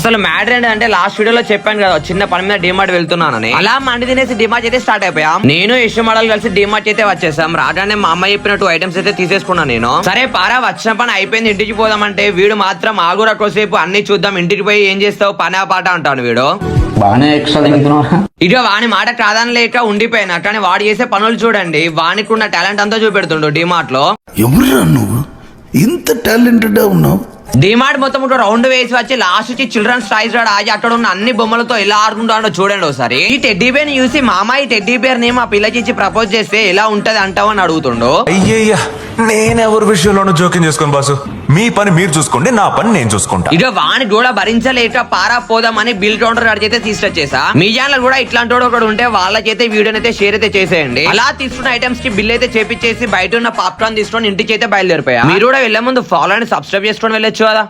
అసలు మ్యాటర్ ఏంటంటే లాస్ట్ వీడియోలో చెప్పాను కదా చిన్న పని మీద డిమార్ట్ వెళ్తున్నానని. అలా మండి తినేసి డిమార్ట్ అయితే స్టార్ట్ అయిపోయాం. నేను యశ్ మోడల్ కలిసి డిమార్ట్ అయితే వచ్చేసాం. రాగానే మా అమ్మ చెప్పిన 2 ఐటమ్స్ అయితే తీసేసుకున్నాను నేను. సరే పారా వచ్చిన పని అయిపోయింది, ఇంటికి పోదామంటే వీడు మాత్రం ఆగురా కోసేపు అన్ని చూద్దాం, ఇంటికి పోయి ఏం చేస్తావు పని ఆ పాట అంటాను వీడు. బాగానే ఎక్స్ట్రా తింటున్నావా? ఇక వాని మాట కాదని లేక ఉండిపోయినా, కానీ వాడు చేసే పనులు చూడండి, వానికి ఉన్న టాలెంట్ అంతా చూపెడుతుండు డిమార్ట్ లో. ఎవరురా నువ్వు ఇంత టాలెంటెడ్ ఉన్నావు? డిమార్ట్ మొత్తం రౌండ్ వేసి వచ్చి లాస్ట్ వచ్చి చిల్డ్రన్స్ టాయ్స్ ఆగి అక్కడ ఉన్న అన్ని బొమ్మలతో ఎలా ఆడుకుంటాడో చూడండి ఒకసారి. ఈ టెడ్డీ బేర్ ని చూసి మామ ఈ టెడ్డీ బేర్ ని మా పిల్లకి ఇచ్చి ప్రపోజ్ చేస్తే ఎలా ఉంటది అంటావు అని అడుగుతుండు. అయ్యయ్యా నేనెవరి విషయంలోనూ జోక్యం చేసుకోను బాసు, మీ పని మీరు చూసుకోండి, నా పని నేను చూసుకుంటా. ఇక వాని కూడా భరించలేక పారా పోదామని బిల్ కౌంటర్ అయితే తీసుకొచ్చేసా. మీ ఛానల్ కూడా ఇట్లాంటి ఒకడు ఉంటే వాళ్ళకైతే వీడియోని అయితే షేర్ అయితే చేసేయండి. అలా తీసుకున్న ఐటమ్స్ కి బిల్ అయితే చేపించేసి బయట ఉన్న పాప్కార్న్ తీసుకొని ఇంటికి అయితే బయలుదేరిపోయా. మీరు కూడా వెళ్లే ముందు ఫాలో అండ్ సబ్స్క్రైబ్ చేసుకొని వెళ్ళొచ్చు కదా.